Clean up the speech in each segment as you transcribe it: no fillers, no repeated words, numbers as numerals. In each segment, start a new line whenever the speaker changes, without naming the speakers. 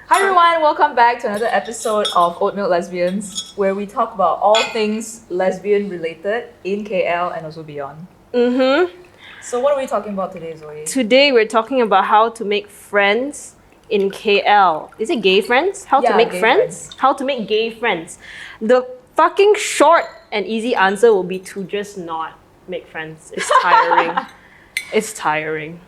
Hi everyone, welcome back to another episode of Oat Milk Lesbians, where we talk about all things lesbian related in KL and also beyond. So what are we talking about today, Zoe?
Today we're talking about how to make friends in KL. Is it gay friends? How to make
gay
friends? How to make gay friends. The fucking short and easy answer will be to just not make friends. It's tiring. It's tiring.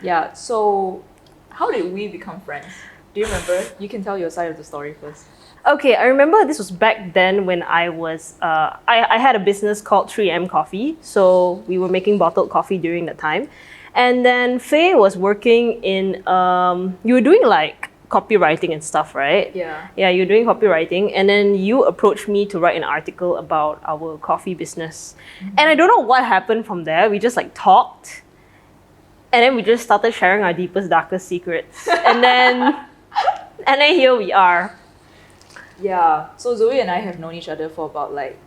Yeah, so how did we become friends? Do you remember? You can tell your side of the story first.
Okay, I remember this was back then when I was, I had a business called 3M Coffee. So we were making bottled coffee during that time. And then Faye was working in, you were doing like copywriting and stuff, right?
Yeah.
Yeah, you were doing copywriting. And then you approached me to write an article about our coffee business. And I don't know what happened from there. We just like talked. And then we just started sharing our deepest, darkest secrets. And then here we are.
Yeah, so Zoe and I have known each other for about like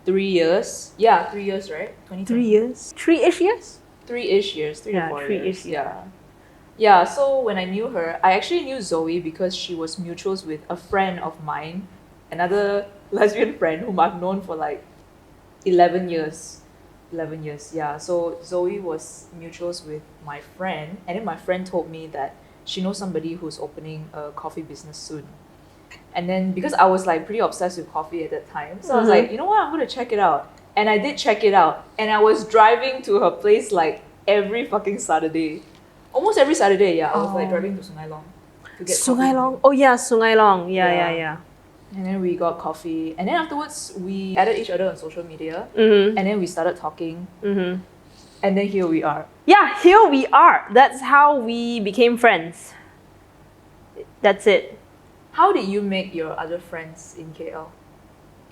3 years. Yeah, 3 years, right?
3 years? 3-ish years?
3-ish years, 3
Yeah,
to 4
3-ish,
years. Yeah. Yeah, so when I knew her, I actually knew Zoe because she was mutuals with a friend of mine, another lesbian friend whom I've known for like 11 years. 11 years, yeah. So Zoe was mutuals with my friend, and then my friend told me that she knows somebody who's opening a coffee business soon. And then because I was like pretty obsessed with coffee at that time, so I was like, you know what, I'm gonna check it out. And I did check it out, and I was driving to her place like every fucking Saturday. Almost every Saturday, yeah. I was like driving to Sungai Long to get
Sungai
coffee.
Long? Oh yeah, Sungai Long.
Yeah.
Yeah.
And then we got coffee, and then afterwards we added each other on social media,
Mm-hmm.
and then we started talking,
Mm-hmm.
and then here we are.
Yeah, here we are. That's how we became friends. That's it.
How did you make your other friends in KL?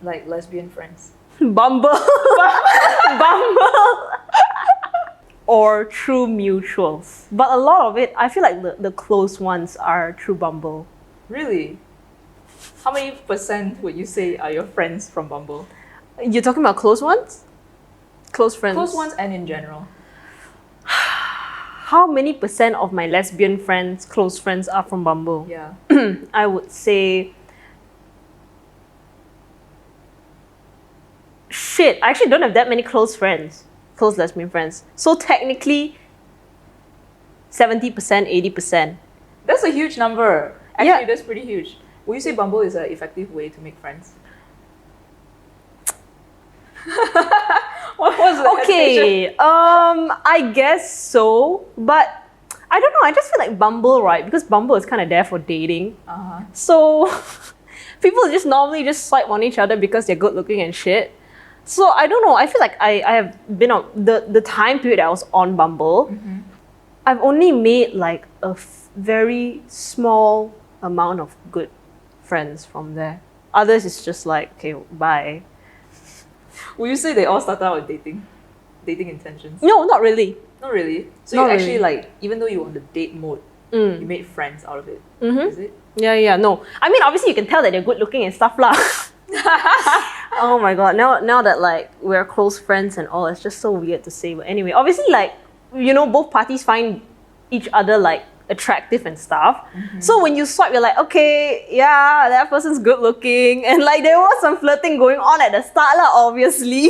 Like lesbian friends?
Bumble. Bumble. Or through mutuals. But a lot of it, I feel like the close ones are through Bumble.
Really? How many percent would you say are your friends from Bumble?
You're talking about close ones? Close friends.
Close ones and in general.
How many percent of my lesbian friends, close friends, are from Bumble?
Yeah.
I would say... Shit, I actually don't have that many close friends. Close lesbian friends. So technically, 70%, 80%.
That's a huge number. Actually,
Yeah.
that's pretty huge. Would you say Bumble is an effective way to make friends? What was the hesitation?
Okay, I guess so, but I don't know. I just feel like Bumble, right? Because Bumble is kind of there for dating.
Uh-huh.
So people just normally just swipe on each other because they're good looking and shit. So I don't know. I feel like I have been on the time period I was on Bumble. I've only made like a very small amount of good friends from there. Others is just like, okay, bye.
Would you say they all started out with dating intentions?
No, not really.
Not really. So
Not
you actually
really.
like, even though you were on the date mode, you made friends out of it. Is it?
Yeah, no. I mean, obviously you can tell that they're good looking and stuff lah. Oh my god, now that like we're close friends and all, it's just so weird to say. But anyway, obviously like, you know, both parties find each other like attractive and stuff. So when you swipe, you're like, okay, yeah, that person's good looking. And like there was some flirting going on at the start lah, obviously.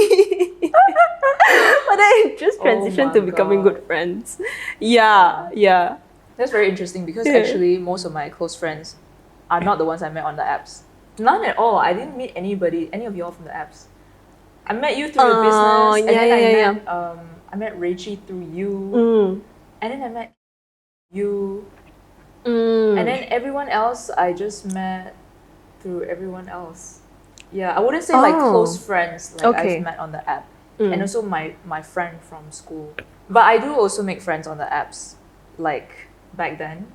But then it just transitioned
my
to becoming
God.
good friends. Yeah.
That's very interesting because actually most of my close friends are not the ones I met on the apps. None at all. I didn't meet any of y'all from the apps. I met you through your business, and then I met Rachie through you, and then I met you, and then everyone else I just met through everyone else. Yeah, I wouldn't say like close friends like
Okay.
I've met on the app, and also my friend from school. But I do also make friends on the apps, like back then.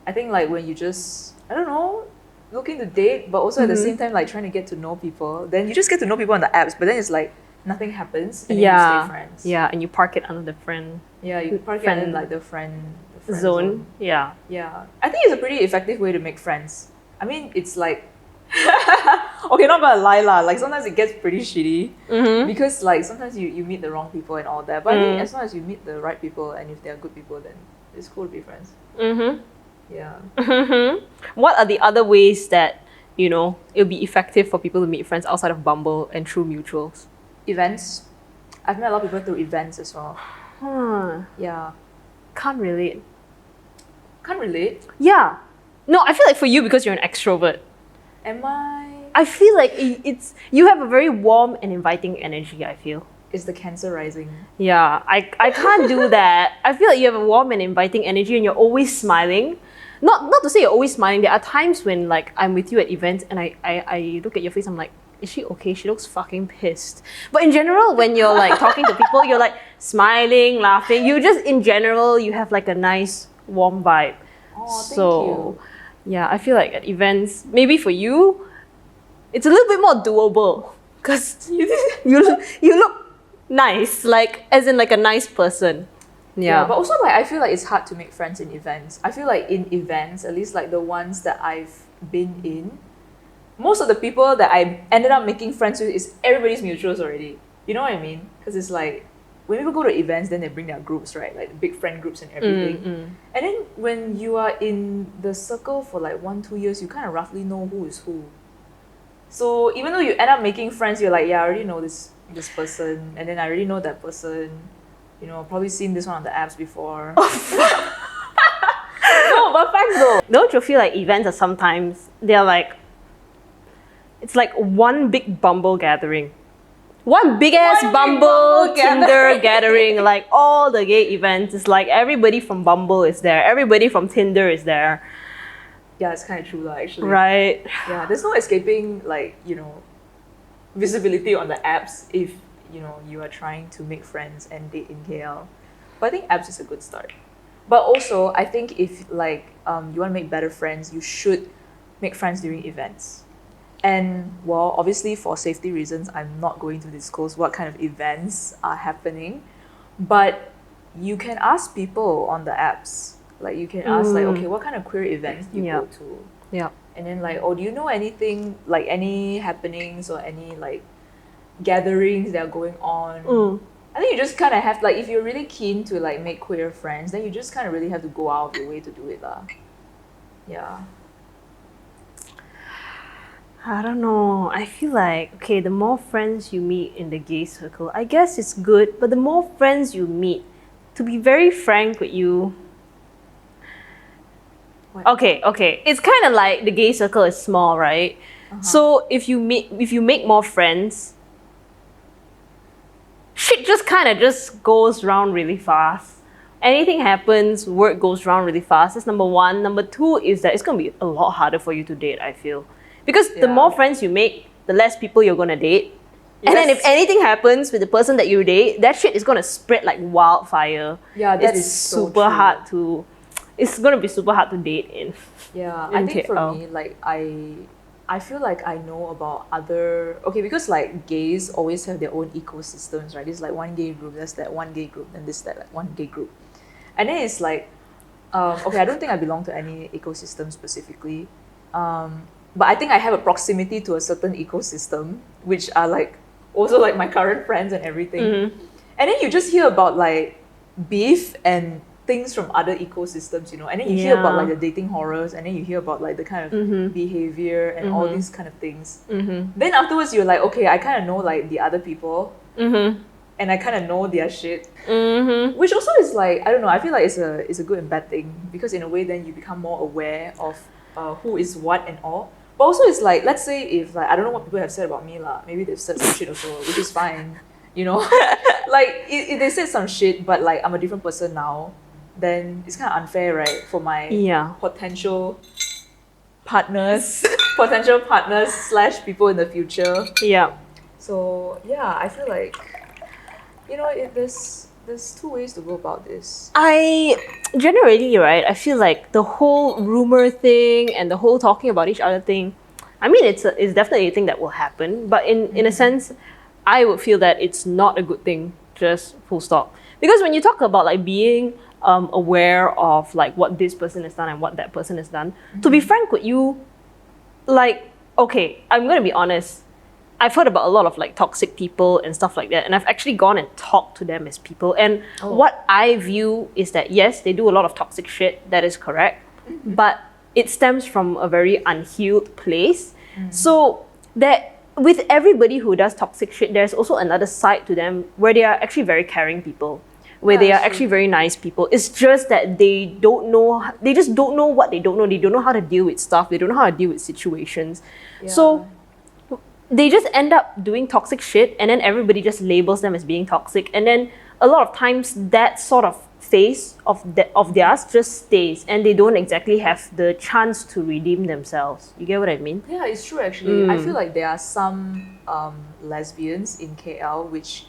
I think like when you just, I don't know, looking to date, but also at the same time like trying to get to know people. Then you just get to know people on the apps, but then it's like nothing happens, and then you stay friends.
Yeah, and you park it under the friend
Yeah, you park it
Friend
in like the friend
zone. Yeah.
Yeah, I think it's a pretty effective way to make friends. I mean, it's like, okay, not gonna lie lah. Like sometimes it gets pretty shitty because like sometimes you meet the wrong people and all that. But I think as long as you meet the right people and if they are good people, then it's cool to be friends. Yeah.
What are the other ways that, it'll be effective for people to meet friends outside of Bumble and through mutuals?
Events. I've met a lot of people through events as well. Yeah.
Can't relate.
Can't relate.
Yeah. No, I feel like for you, because you're an extrovert,
Am I?
I feel like you have a very warm and inviting energy, I feel.
Is the Cancer rising?
Yeah, I can't do that. I feel like you have a warm and inviting energy and you're always smiling. Not to say you're always smiling. There are times when like I'm with you at events and I look at your face, I'm like, is she okay? She looks fucking pissed. But in general, when you're like talking to people, you're like smiling, laughing. You just in general, you have like a nice warm vibe.
Oh, thank
So yeah, I feel like at events, maybe for you, it's a little bit more doable. Because you look nice, like as in like a nice person.
Yeah, but also like I feel like it's hard to make friends in events. I feel like in events, at least like the ones that I've been in, most of the people that I ended up making friends with is everybody's mutuals already. You know what I mean? Because it's like when people go to events, then they bring their groups, right? Like big friend groups and everything. And then when you are in the circle for like 1-2 years, you kind of roughly know who is who. So even though you end up making friends, you're like, yeah, I already know this person, and then I already know that person. You know, probably seen this one on the apps before. No, but facts though.
Don't you feel like events are sometimes they're like it's like one big Bumble gathering. One big ass
One big
Bumble
Bumble
Tinder gathering. Like all the gay events. It's like everybody from Bumble is there. Everybody from Tinder is there.
Yeah, it's kind of true lah, actually.
Right.
Yeah, there's no escaping like, visibility on the apps if, you are trying to make friends and date in KL. But I think apps is a good start. But also, I think if like you want to make better friends, you should make friends during events. And well, obviously for safety reasons, I'm not going to disclose what kind of events are happening. But you can ask people on the apps. Like you can ask like, okay, what kind of queer events do you go to?
Yeah.
And then like, oh, do you know anything, like any happenings or any like gatherings that are going on? I think you just kind of have, like, if you're really keen to like make queer friends, then you just kind of really have to go out of your way to do it lah. Yeah.
I don't know. I feel like, okay, the more friends you meet in the gay circle, I guess it's good, but the more friends you meet, to be very frank with you,
What?
okay. It's kind of like the gay circle is small, right? So if you make more friends, shit just kind of just goes round really fast. Anything happens, word goes round really fast. That's number one. Number two is that it's gonna be a lot harder for you to date, I feel. Because the more friends you make, the less people you're gonna date. And then if anything happens with the person that you date, that shit is gonna spread like wildfire.
Yeah, that
it's
is so
super
true.
hard to it's gonna be super hard to date in.
Yeah,
in
I think for
KL.
me, like I feel like I know about other, okay, because like gays always have their own ecosystems, right? There's like one gay group, there's that one gay group, then this that like one gay group, and then it's like, okay, I don't think I belong to any ecosystem specifically, but I think I have a proximity to a certain ecosystem, which are like also like my current friends and everything, and then you just hear about like beef and things from other ecosystems, and then you hear about like the dating horrors, and then you hear about like the kind of behavior and all these kind of things. Then afterwards you're like, okay, I kind of know like the other people, and I kind of know their shit, which also is like, I don't know, I feel like it's a good and bad thing, because in a way then you become more aware of who is what and all. But also it's like, let's say if like, I don't know what people have said about me lah, maybe they've said some shit also, which is fine, like if they said some shit but like I'm a different person now, then it's kind of unfair, right, for my potential partners / people in the future.
Yeah.
So yeah, I feel like, there's two ways to go about this.
I generally, right, I feel like the whole rumor thing and the whole talking about each other thing, I mean, it's definitely a thing that will happen, but in a sense, I would feel that it's not a good thing, just full stop. Because when you talk about like being aware of like what this person has done and what that person has done, to be frank with you, like, okay, I'm gonna be honest, I've heard about a lot of like toxic people and stuff like that, and I've actually gone and talked to them as people, and what I view is that yes, they do a lot of toxic shit, that is correct, but it stems from a very unhealed place. So that with everybody who does toxic shit, there's also another side to them where they are actually very caring people, where they are actually very nice people. It's just that they just don't know what they don't know. They don't know how to deal with stuff. They don't know how to deal with situations. So they just end up doing toxic shit, and then everybody just labels them as being toxic. And then a lot of times that sort of phase of theirs just stays, and they don't exactly have the chance to redeem themselves. You get what I mean?
Yeah, it's true actually. I feel like there are some lesbians in KL which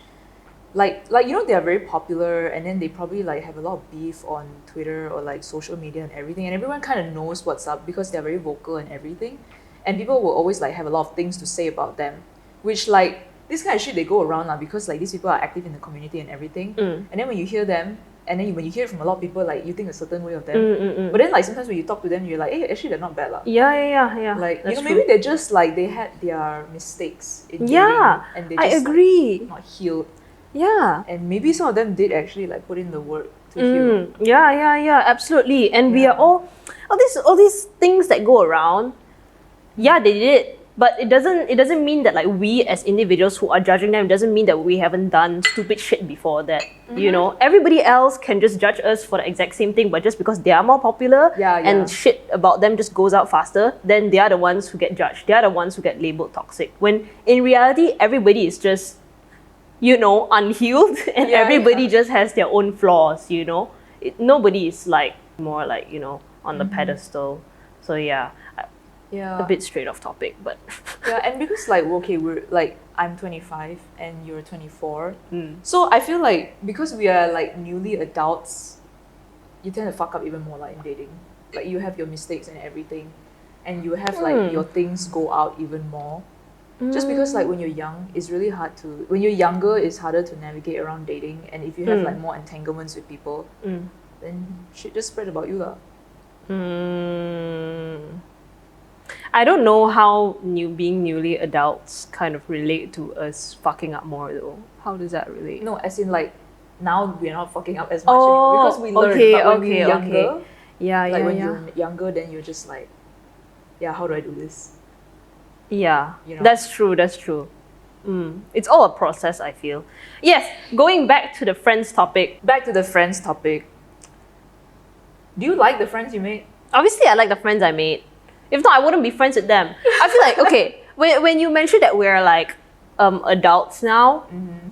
like they are very popular, and then they probably like have a lot of beef on Twitter or like social media and everything, and everyone kind of knows what's up because they're very vocal and everything, and people will always like have a lot of things to say about them, which like this kind of shit they go around now because like these people are active in the community and everything, and then when you hear them, and then when you hear it from a lot of people, like you think a certain way of them, but then like sometimes when you talk to them, you're like, hey, actually they're not bad lah.
Yeah.
Like
That's
maybe
true.
they're just like they had their mistakes in dating, and they
I
just
agree.
like, not healed.
Yeah.
And maybe some of them did actually like put in the work to heal.
Yeah, absolutely. And we are all these things that go around. Yeah, they did. But it doesn't mean that like we as individuals who are judging them, doesn't mean that we haven't done stupid shit before that. You know, everybody else can just judge us for the exact same thing, but just because they are more popular and shit about them just goes out faster, then they are the ones who get judged. They are the ones who get labeled toxic. When in reality, everybody is just, you know, unhealed, and everybody just has their own flaws, you know. Nobody is like more like, you know, on the pedestal. So a bit straight off topic, but
and because like okay, we're like I'm 25 and you're 24, so I feel like because we are like newly adults, you tend to fuck up even more like in dating. Like you have your mistakes and everything, and you have like your things go out even more. Just because like when you're young, it's really hard to. When you're younger, it's harder to navigate around dating, and if you have like more entanglements with people, then shit just spread about you lah.
I don't know how being newly adults kind of relate to us fucking up more though. How does that relate?
No, as in like now we're not fucking up as much anymore because we learn. But when we're younger, when you're younger, then you're just like, how do I do this?
Yeah,
you know?
That's true. It's all a process, I feel. Yes, going back to the friends topic.
Do you like the friends you made?
Obviously, I like the friends I made. If not, I wouldn't be friends with them. I feel like, okay, when you mentioned that we're like adults now,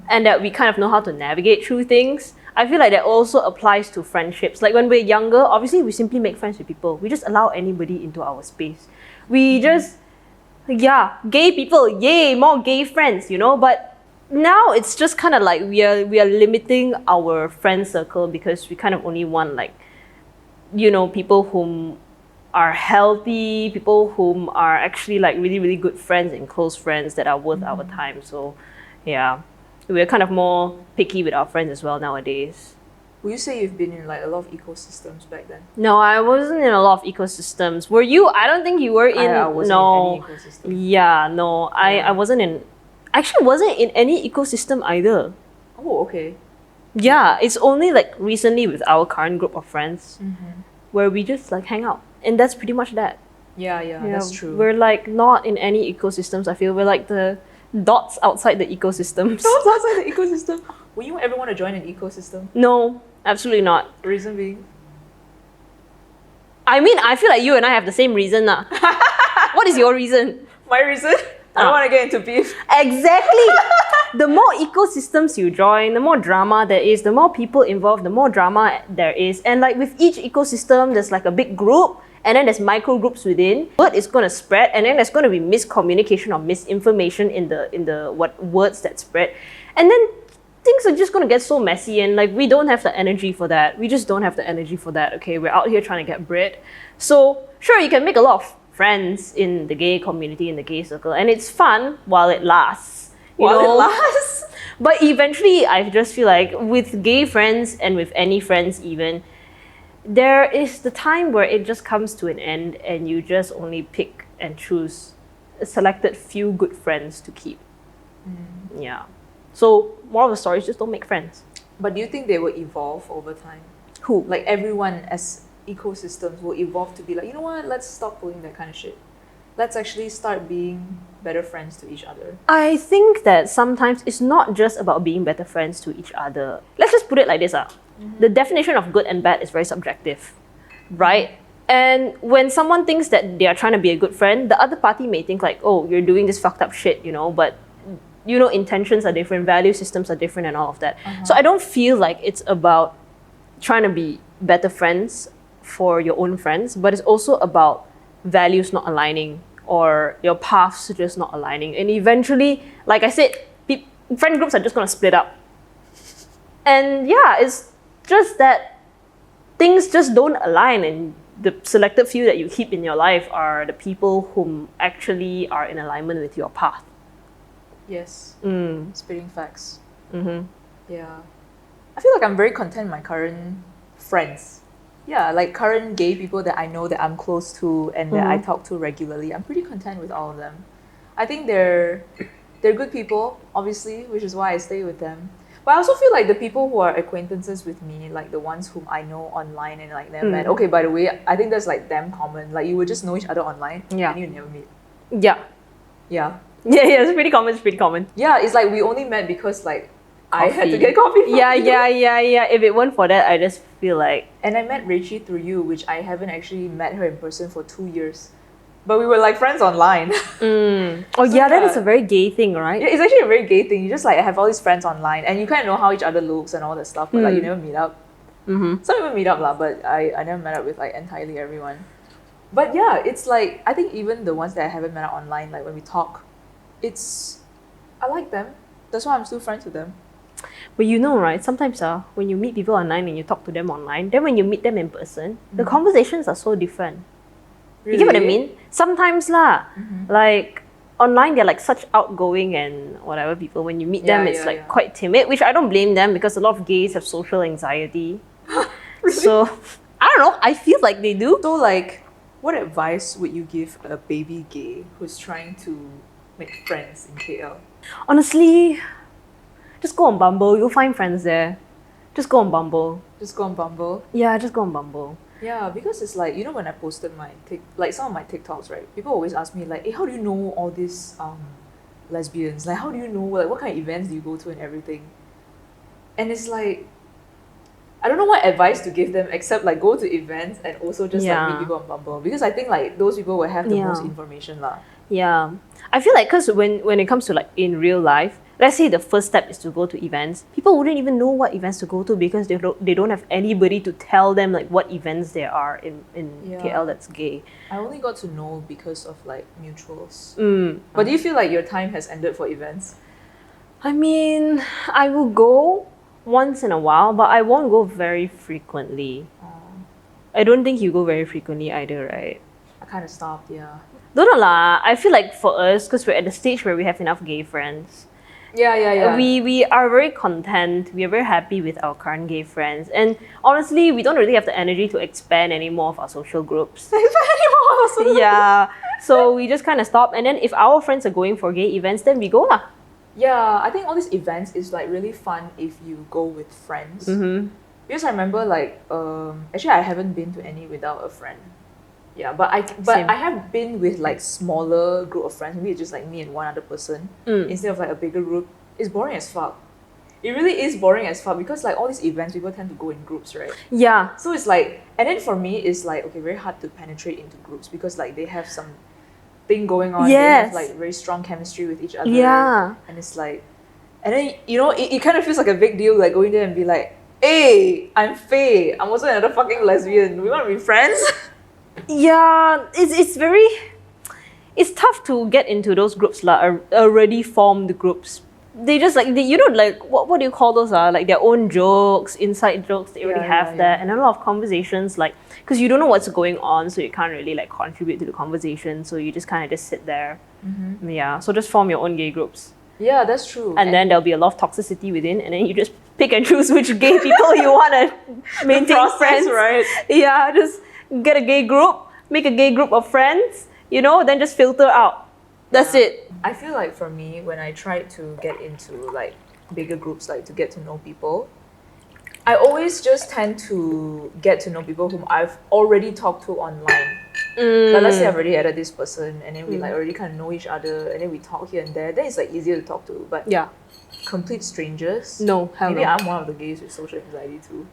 and that we kind of know how to navigate through things, I feel like that also applies to friendships. Like when we're younger, obviously we simply make friends with people. We just allow anybody into our space. We just, gay people, yay, more gay friends, you know? But now it's just kind of like we are limiting our friend circle because we kind of only want like, you know, people whom are healthy, people whom are actually like really, really good friends and close friends that are worth our time. So we're kind of more picky with our friends as well nowadays.
Would you say you've been in like a lot of ecosystems back then?
No, I wasn't in a lot of ecosystems. Were you? I don't think you were in.
I wasn't in any ecosystem.
Yeah, no. I wasn't in. Actually, wasn't in any ecosystem either.
Oh, okay.
Yeah, it's only like recently with our current group of friends where we just like hang out. And that's pretty much that.
Yeah, that's true.
We're like not in any ecosystems, I feel. We're like the dots outside the ecosystems.
Dots outside the ecosystem? Would you ever want to join an ecosystem?
No, absolutely not.
Reason being?
I mean, I feel like you and I have the same reason. What is your reason?
My reason? I don't want to get into beef.
Exactly. The more ecosystems you join, the more drama there is, the more people involved, the more drama there is. And like with each ecosystem, there's like a big group, and then there's micro groups within. Word is going to spread, and then there's going to be miscommunication or misinformation in the what words that spread. And then things are just going to get so messy, and like we don't have the energy for that. We just don't have the energy for that. Okay, we're out here trying to get bread. So sure, you can make a lot of friends in the gay community, in the gay circle, and it's fun while it lasts. You know? But eventually, I just feel like with gay friends and with any friends even, there is the time where it just comes to an end and you just only pick and choose a selected few good friends to keep. Yeah. So, moral of the story is just don't make friends.
But do you think they will evolve over time?
Who?
Like everyone as ecosystems will evolve to be like, you know what, let's stop pulling that kind of shit. Let's actually start being better friends to each other.
I think that sometimes it's not just about being better friends to each other. Let's just put it like this. The definition of good and bad is very subjective, right? And when someone thinks that they are trying to be a good friend, the other party may think like, oh, you're doing this fucked up shit, but intentions are different, value systems are different and all of that. So I don't feel like it's about trying to be better friends for your own friends, but it's also about values not aligning or your paths just not aligning. And eventually, like I said, friend groups are just going to split up. And yeah, it's just that things just don't align, and the selected few that you keep in your life are the people whom actually are in alignment with your path.
Yes. Spitting facts.
Mm-hmm.
Yeah. I feel like I'm very content with my current friends. Yeah, like current gay people that I know that I'm close to and that I talk to regularly. I'm pretty content with all of them. I think they're good people, obviously, which is why I stay with them. But I also feel like the people who are acquaintances with me, like the ones whom I know online and like never met. Okay, by the way, I think that's like damn common. Like you would just know each other online and you never meet.
Yeah.
Yeah.
Yeah, it's pretty common.
Yeah, it's like we only met because like I had to get coffee from you.
Yeah. If it weren't for that, I just feel like...
And I met Rachie through you, which I haven't actually met her in person for 2 years. But we were like friends online.
Oh yeah, that is a very gay thing, right?
Yeah, it's actually a very gay thing. You just like have all these friends online and you kind of know how each other looks and all that stuff, but like you never meet up. Some people meet up lah, but I never met up with like entirely everyone. But yeah, it's like, I think even the ones that I haven't met up online, like when we talk, I like them. That's why I'm still friends with them.
But right, sometimes when you meet people online and you talk to them online, then when you meet them in person, the conversations are so different.
Really?
You get what I mean? Sometimes like online they're like such outgoing and whatever people. When you meet them, it's quite timid, which I don't blame them because a lot of gays have social anxiety.
Really?
So I don't know. I feel like they do.
So like, what advice would you give a baby gay who's trying to make friends in KL?
Honestly, just go on Bumble. You'll find friends there. Just go on Bumble.
Just go on Bumble?
Yeah, just go on Bumble.
Yeah, because it's like, when I posted some of my TikToks, right? People always ask me like, hey, how do you know all these lesbians? Like, how do you know, like, what kind of events do you go to and everything? And it's like, I don't know what advice to give them except like go to events and also just like meet people on Bumble, because I think like those people will have the most information lah.
Yeah, I feel like because when it comes to like in real life, let's say the first step is to go to events, people wouldn't even know what events to go to because they don't have anybody to tell them like what events there are in KL that's gay.
I only got to know because of like mutuals. But do you feel like your time has ended for events?
I mean, I will go once in a while, but I won't go very frequently. I don't think you go very frequently either, right?
I kind of stopped, yeah.
Don't know lah. I feel like for us, because we're at the stage where we have enough gay friends.
Yeah.
We are very content. We are very happy with our current gay friends. And honestly, we don't really have the energy to expand any more of our social groups. Yeah. So we just kind of stop. And then if our friends are going for gay events, then we go lah.
Yeah, I think all these events is like really fun if you go with friends. Because I remember like, actually I haven't been to any without a friend. Yeah, but I have been with like smaller group of friends. Maybe it's just like me and one other person instead of like a bigger group. It's boring as fuck. It really is boring as fuck because like all these events, people tend to go in groups, right?
Yeah.
So it's like, and then for me, it's like, okay, very hard to penetrate into groups because like they have some thing going on.
Yes.
They have like very strong chemistry with each other.
Yeah.
And it's like, and then it kind of feels like a big deal like going there and be like, hey, I'm Faye. I'm also another fucking lesbian. We want to be friends.
Yeah, it's tough to get into those groups like already formed groups. They just like like what do you call those like their own jokes, inside jokes. They already have that, and a lot of conversations like because you don't know what's going on, so you can't really like contribute to the conversation. So you just kind of just sit there. Yeah, so just form your own gay groups.
Yeah, that's true.
And then there'll be a lot of toxicity within, and then you just pick and choose which gay people you want to maintain friends.
Right?
Yeah, just get a gay group, make a gay group of friends, then just filter out. That's it.
I feel like for me, when I tried to get into like bigger groups, like to get to know people, I always just tend to get to know people whom I've already talked to online. Like let's say I've already added this person and then we like already kind of know each other and then we talk here and there, then it's like easier to talk to. But
Yeah.
complete strangers.
No, hell
Maybe
no.
I'm one of the gays with social anxiety too.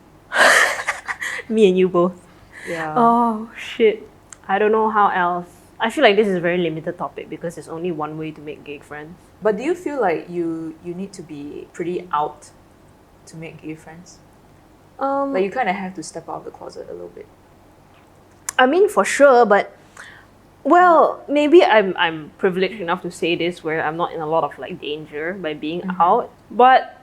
Me and you both.
Yeah.
Oh, shit. I don't know how else. I feel like this is a very limited topic because there's only one way to make gay friends.
But do you feel like you need to be pretty out to make gay friends? Like you kind of have to step out of the closet a little bit.
I mean, for sure, but well, maybe I'm privileged enough to say this where I'm not in a lot of like danger by being out. But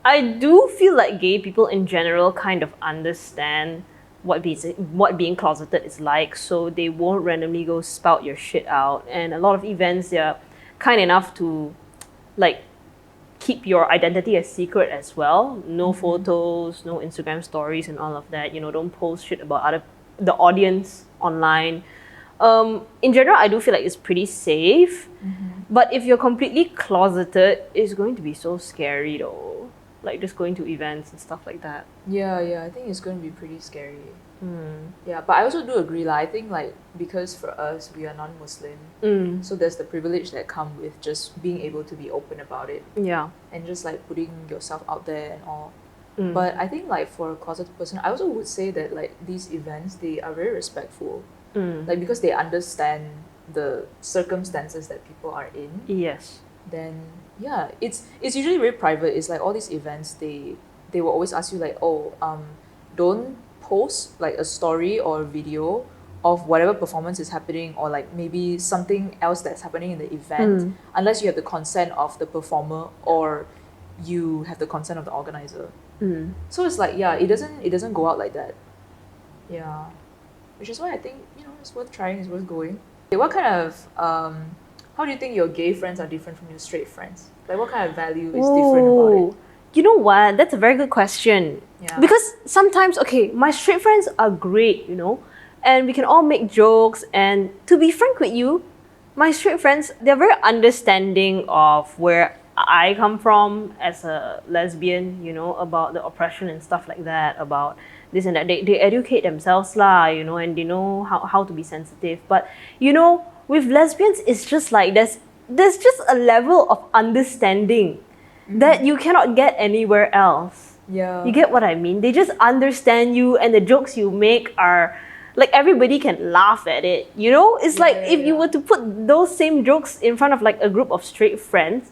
I do feel like gay people in general kind of understand what being closeted is like, so they won't randomly go spout your shit out. And a lot of events, they're kind enough to like keep your identity a secret as well. No photos, no Instagram stories and all of that. You know, don't post shit about the audience online. In general, I do feel like it's pretty safe. But if you're completely closeted, it's going to be so scary though. Like just going to events and stuff like that.
Yeah, I think it's going to be pretty scary. Yeah, but I also do agree I think like because for us we are non-Muslim, so there's the privilege that come with just being able to be open about it.
Yeah.
And just like putting yourself out there and all. But I think like for a closeted person, I also would say that like these events, they are very respectful. Like because they understand the circumstances that people are in.
Yes.
Then yeah, it's usually very private. It's like all these events, they will always ask you like, oh, don't post like a story or a video of whatever performance is happening or like maybe something else that's happening in the event unless you have the consent of the performer or you have the consent of the organizer. So it's like it doesn't go out like that. Yeah, which is why I think it's worth trying, it's worth going. Okay, what kind of how do you think your gay friends are different from your straight friends? Like what kind of value is different about it?
You know what? That's a very good question.
Yeah.
Because sometimes, okay, my straight friends are great, and we can all make jokes. And to be frank with you, my straight friends, they're very understanding of where I come from as a lesbian, about the oppression and stuff like that, about this and that. They educate themselves lah, and they know how to be sensitive. But, with lesbians, it's just like there's just a level of understanding that you cannot get anywhere else.
Yeah.
You get what I mean? They just understand you, and the jokes you make are like everybody can laugh at it. It's like if you were to put those same jokes in front of like a group of straight friends,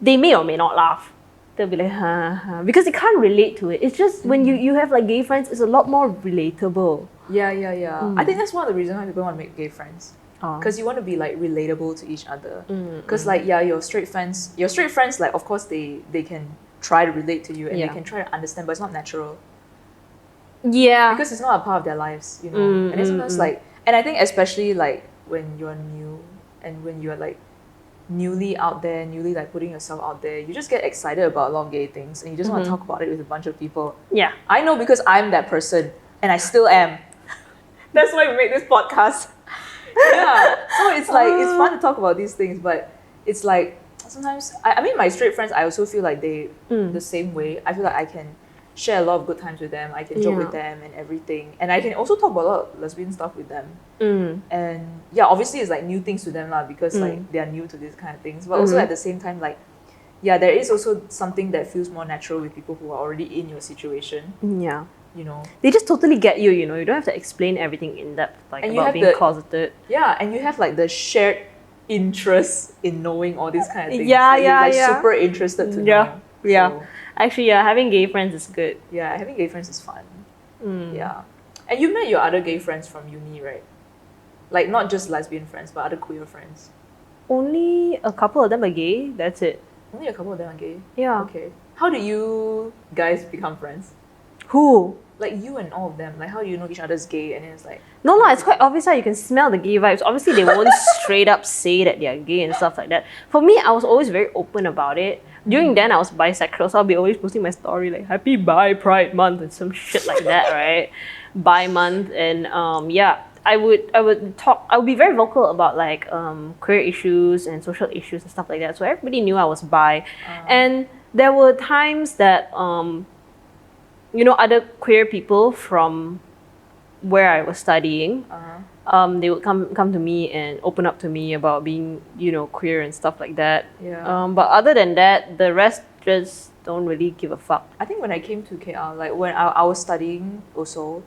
they may or may not laugh. They'll be like, ha, because they can't relate to it. It's just when you have like gay friends, it's a lot more relatable.
Yeah. I think that's one of the reasons why people want to make gay friends. Because you want to be like relatable to each other. Because like your straight friends like of course they can try to relate to you and they can try to understand, but it's not natural.
Yeah.
Because it's not a part of their lives, and then sometimes like, and I think especially like when you're new and when you're like newly out there, newly like putting yourself out there, you just get excited about a lot of gay things and you just want to talk about it with a bunch of people.
Yeah.
I know because I'm that person and I still am. That's why we make this podcast. Yeah, so it's like it's fun to talk about these things, but it's like sometimes I mean my straight friends, I also feel like they the same way. I feel like I can share a lot of good times with them, I can joke with them and everything, and I can also talk about a lot of lesbian stuff with them. And obviously it's like new things to them lah, because like they are new to these kind of things, but also at the same time like there is also something that feels more natural with people who are already in your situation.
Yeah. They just totally get you, you don't have to explain everything in depth, like
and
about being closeted.
Yeah, and you have like the shared interest in knowing all these kind of things.
Yeah.
Super interested to know.
Yeah.
So,
actually, having gay friends is good.
Yeah, having gay friends is fun. Yeah. And you met your other gay friends from uni, right? Like not just lesbian friends, but other queer friends.
Only a couple of them are gay, that's it.
Only a couple of them are gay?
Yeah.
Okay. How do you guys become friends?
Who?
Like you and all of them. Like how do you know each other's gay? And then it's like...
No, it's quite obvious how you can smell the gay vibes. Obviously, they won't straight up say that they're gay and stuff like that. For me, I was always very open about it. During then, I was bisexual, so I'll be always posting my story like, Happy Bi Pride Month and some shit like that, right? Bi Month. And I would be very vocal about like queer issues and social issues and stuff like that. So everybody knew I was bi. And there were times that other queer people from where I was studying, they would come to me and open up to me about being, queer and stuff like that.
Yeah.
But other than that, the rest just don't really give a fuck.
I think when I came to KL, like when I was studying also,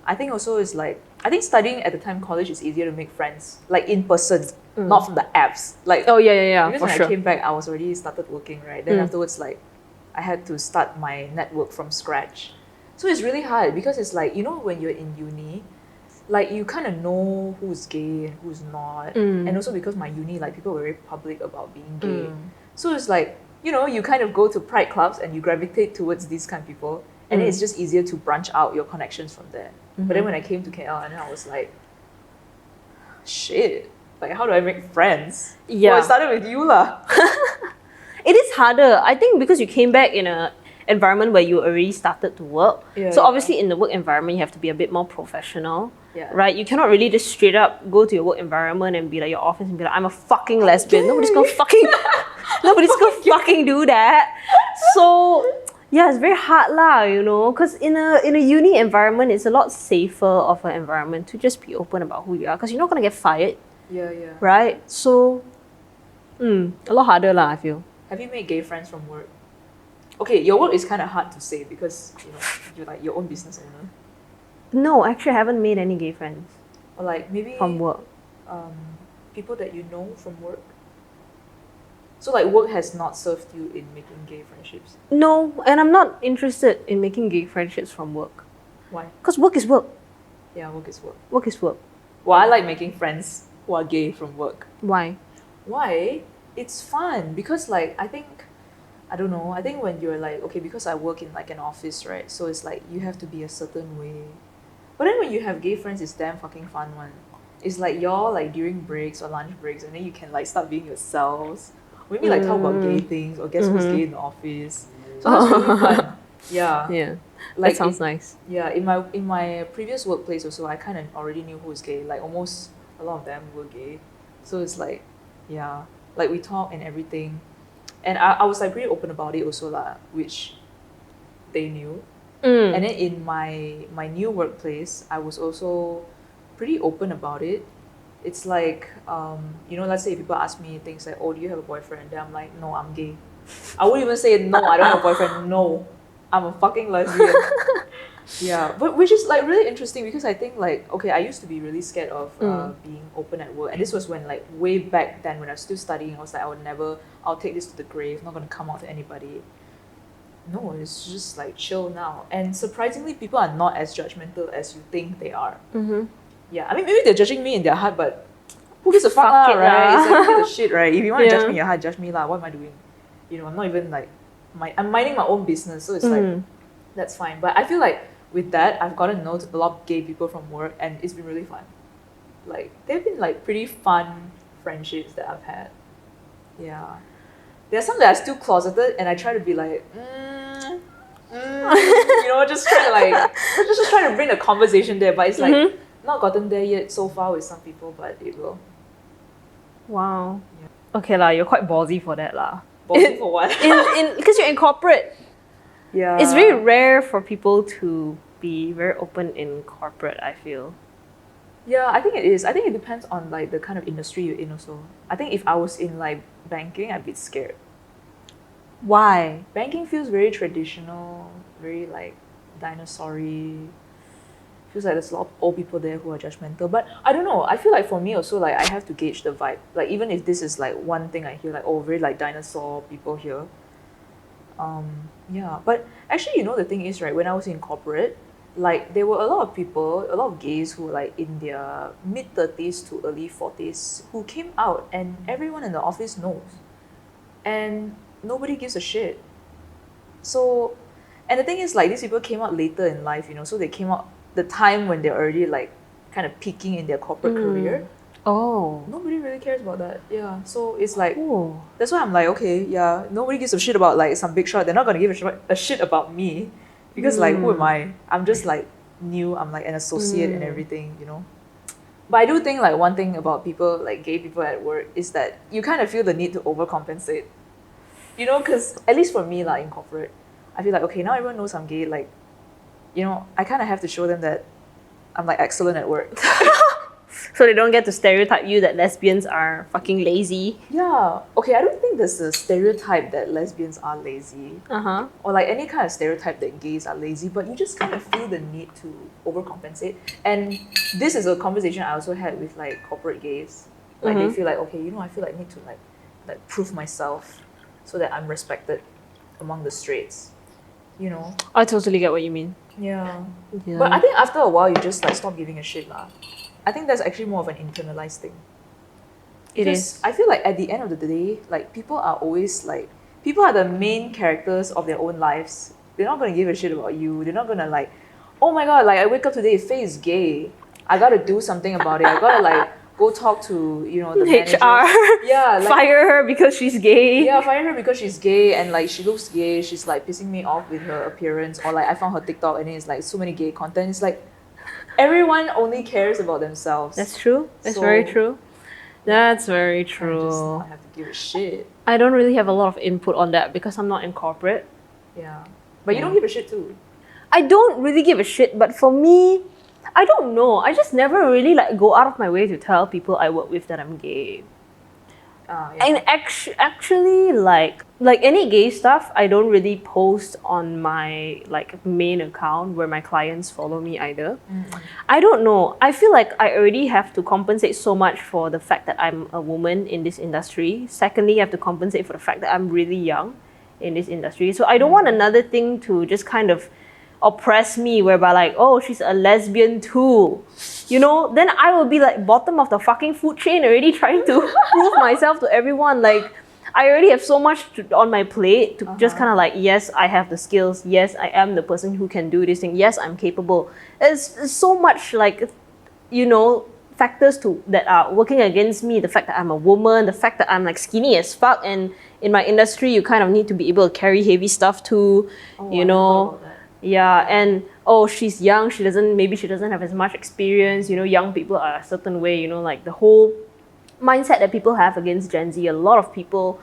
I think also it's like, I think studying at the time college is easier to make friends, like in person, not from the apps. Like,
Oh yeah,
because
for
when
sure.
I came back, I was already started working, right? Then afterwards, like, I had to start my network from scratch. So it's really hard because it's like, when you're in uni, like you kind of know who's gay and who's not. And also because my uni, like people were very public about being gay. So it's like, you kind of go to pride clubs and you gravitate towards these kind of people. And then it's just easier to branch out your connections from there. But then when I came to KL and then I was like, shit, like how do I make friends?
Yeah.
Well, I started with you lah.
It is harder, I think, because you came back in a environment where you already started to work.
Yeah,
so
yeah.
obviously in the work environment, you have to be a bit more professional.
Yeah.
Right? You cannot really just straight up go to your work environment and be like your office and be like, I'm a fucking lesbian. Nobody's gonna fucking fucking do that. So yeah, it's very hard lah, because in a uni environment, it's a lot safer of an environment to just be open about who you are, because you're not gonna get fired,
Yeah, yeah.
right? So a lot harder lah, I feel.
Have you made gay friends from work? Okay, your work is kind of hard to say because you're like your own business owner,
No, actually, I haven't made any gay friends
or like maybe
from work.
people that you know from work. So like work has not served you in making gay friendships.
No, and I'm not interested in making gay friendships from work.
Why?
Because work is work.
Yeah, work is work.
Work is work.
Well, I like making friends who are gay from work.
Why?
Why? It's fun because like I think when you're like, okay, because I work in like an office, right? So it's like you have to be a certain way. But then when you have gay friends, it's damn fucking fun one. It's like y'all like during breaks or lunch breaks and then you can like start being yourselves. Maybe like talk about gay things or guess who's gay in the office. So that's really fun. Yeah.
Yeah,
Like
that sounds nice.
Yeah, in my previous workplace also, I kind of already knew who was gay. Like almost a lot of them were gay, so it's like, yeah, like we talk and everything, and I was like pretty open about it also lah, which they knew. And then in my new workplace, I was also pretty open about it. It's like let's say people ask me things like, oh, do you have a boyfriend? Then I'm like, no, I'm gay. I wouldn't even say no, I don't have a boyfriend. No, I'm a fucking lesbian. Yeah, but which is like really interesting because I think like, okay, I used to be really scared of being open at work, and this was when like way back then when I was still studying. I was like, I'll take this to the grave, not gonna come out to anybody. No, it's just like chill now, and surprisingly, people are not as judgmental as you think they are. Yeah, I mean maybe they're judging me in their heart, but who gives a fuck,
Fuck
lah,
it
right?
lah.
It's like who gives a shit, right? If you want to judge
Yeah.
me in your heart, judge me lah. What am I doing? I'm not even like I'm minding my own business, so it's like that's fine. But I feel like with that, I've gotten to know a lot of gay people from work, and it's been really fun. Like they've been like pretty fun friendships that I've had. Yeah, there's some that are still closeted, and I try to be like, just try to like just try to bring the conversation there. But it's like not gotten there yet so far with some people, but it will.
Wow. Okay lah, you're quite ballsy for that lah.
Ballsy for what?
Because you're in corporate.
Yeah,
It's very rare for people to be very open in corporate, I feel.
Yeah, I think it is. I think it depends on like the kind of industry you're in also. I think if I was in like banking, I'd be scared.
Why?
Banking feels very traditional, very like dinosaur-y. Feels like there's a lot of old people there who are judgmental. But I don't know. I feel like for me also, like I have to gauge the vibe. Like even if this is like one thing I hear, like, oh, very like dinosaur people here. Yeah. But actually, the thing is, right, when I was in corporate, like there were a lot of people, a lot of gays who were like in their mid-30s to early 40s who came out, and everyone in the office knows. And nobody gives a shit. So, and the thing is, like, these people came out later in life, so they came out the time when they're already like kind of peaking in their corporate career.
Oh.
Nobody really cares about that. Yeah. So it's like,
Ooh.
that's why I'm like, okay, yeah, nobody gives a shit about like some big shot. They're not gonna give a shit about me because like, who am I? I'm just like new. I'm like an associate and everything, But I do think like one thing about people, like gay people at work, is that you kind of feel the need to overcompensate. Because at least for me, like in corporate, I feel like, okay, now everyone knows I'm gay. Like, you know, I kind of have to show them that I'm like excellent at work.
So they don't get to stereotype you that lesbians are fucking lazy.
Yeah. Okay, I don't think there's a stereotype that lesbians are lazy.
Uh-huh.
Or like any kind of stereotype that gays are lazy, but you just kind of feel the need to overcompensate. And this is a conversation I also had with like corporate gays. Like they feel like, okay, you know, I feel like I need to like prove myself so that I'm respected among the straights. You know?
I totally get what you mean.
Yeah.
Yeah.
But I think after a while you just like stop giving a shit lah. I think that's actually more of an internalized thing.
It
Because
is.
I feel like at the end of the day, like people are the main characters of their own lives. They're not gonna give a shit about you. They're not gonna like, oh my god, like I wake up today, Faye is gay. I gotta do something about it. I gotta like go talk to, you know, the manager.
HR.
Yeah, like,
Fire her because she's gay.
yeah, fire her because she's gay and like she looks gay. She's like pissing me off with her appearance, or like I found her TikTok and then it's like so many gay content. It's like everyone only cares about themselves.
That's true. That's
So-
very true. That's very
I just
true.
not have to give a shit.
I don't really have a lot of input on that because I'm not in corporate.
Yeah, but you don't give a shit too.
I don't really give a shit, but for me, I don't know. I just never really like go out of my way to tell people I work with that I'm gay.
Yeah.
And actually, like any gay stuff, I don't really post on my like main account where my clients follow me either. I don't know. I feel like I already have to compensate so much for the fact that I'm a woman in this industry. Secondly, I have to compensate for the fact that I'm really young in this industry. So I don't want another thing to just kind of oppress me whereby like, oh, she's a lesbian too. You know, then I will be like bottom of the fucking food chain already trying to prove myself to everyone. Like, I already have so much on my plate to just kind of like, yes, I have the skills. Yes, I am the person who can do this thing. Yes, I'm capable. It's so much like, you know, factors that are working against me. The fact that I'm a woman, the fact that I'm like skinny as fuck, and in my industry, you kind of need to be able to carry heavy stuff too. You know. Yeah, and oh, she's young, maybe she doesn't have as much experience, you know, young people are a certain way, you know, like the whole mindset that people have against Gen Z, a lot of people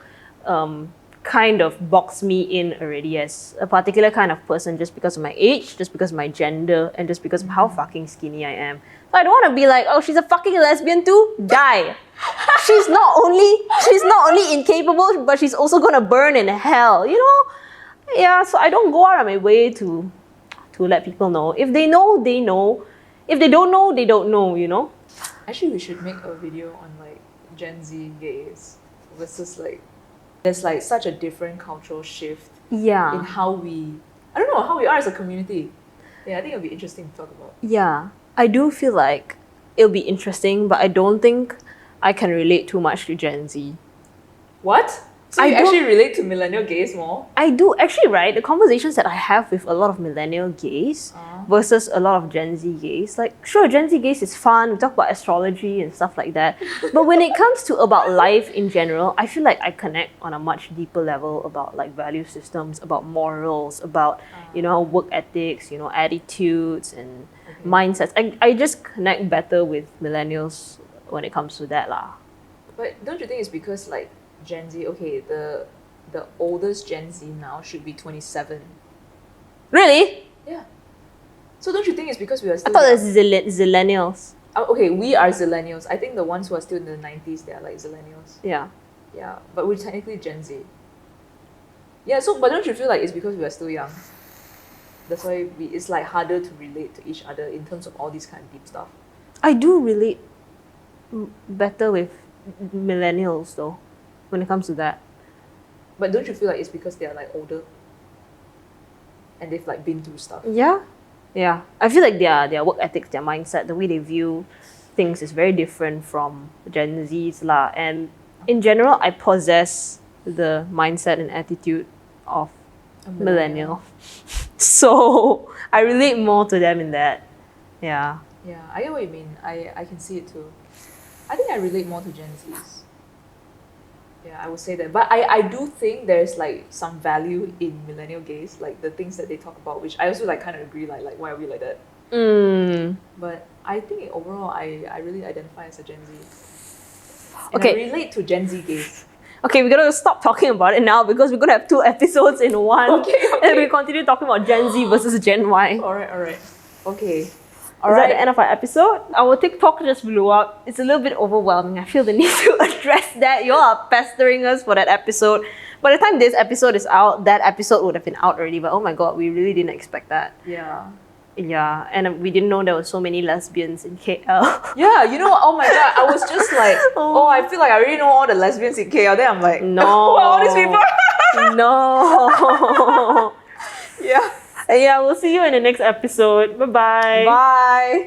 kind of box me in already as a particular kind of person just because of my age, just because of my gender, and just because of how fucking skinny I am. So I don't want to be like, oh, she's a fucking lesbian too? Die. She's not only incapable, but she's also gonna burn in hell, you know? Yeah, so I don't go out of my way to let people know. If they know, they know. If they don't know, they don't know, you know?
Actually, we should make a video on like Gen Z gays versus like there's like such a different cultural shift in
Yeah.
how we are as a community. Yeah, I think it'll be interesting to talk about.
Yeah. I do feel like it'll be interesting, but I don't think I can relate too much to Gen Z.
What? So
I
you
don't-
actually relate to millennial gays more?
I do actually, right? The conversations that I have with a lot of millennial gays versus a lot of Gen Z gays, like sure, Gen Z gays is fun. We talk about astrology and stuff like that. But when it comes to about life in general, I feel like I connect on a much deeper level about like value systems, about morals, about you know work ethics, you know attitudes and mindsets. I just connect better with millennials when it comes to that lah.
But don't you think it's because like Gen Z, okay, the oldest Gen Z now should be 27.
Really?
Yeah. So don't you think it's because we are
I
still
thought it
young?
was zillennials.
Okay, we are Zillennials. I think the ones who are still in the 90s, they are like Zillennials.
Yeah.
Yeah, but we're technically Gen Z. Yeah, so but don't you feel like it's because we are still young? That's why it's like harder to relate to each other in terms of all these kind of deep stuff.
I do relate better with millennials though, when it comes to that.
But don't you feel like it's because they are like older and they've like been through stuff?
Yeah. Yeah. I feel like their work ethics, their mindset, the way they view things is very different from Gen Z's lah. And in general, I possess the mindset and attitude of
A
millennial. So I relate more to them in that. Yeah.
Yeah, I get what you mean. I can see it too. I think I relate more to Gen Zs. Yeah, I would say that. But I do think there's like some value in millennial gays, like the things that they talk about, which I also like kind of agree, like why are we like that? But I think overall I really identify as a Gen Z. And
Okay.
I relate to Gen Z gays.
Okay, we're gonna stop talking about it now because we're gonna have 2 episodes in one.
Okay.
And we continue talking about Gen Z versus Gen Y.
Alright. Okay.
Is that the end of our episode? Our TikTok just blew up. It's a little bit overwhelming. I feel the need to address that. You all are pestering us for that episode. By the time this episode is out, that episode would have been out already. But oh my god, we really didn't expect that.
Yeah.
Yeah, and we didn't know there were so many lesbians in KL.
Yeah, you know, oh my god, I was just like, oh, I feel like I already know all the lesbians in KL. Then I'm like,
No.
who are all these people?
No.
Yeah.
Yeah, we'll see you in the next episode. Bye-bye.
Bye.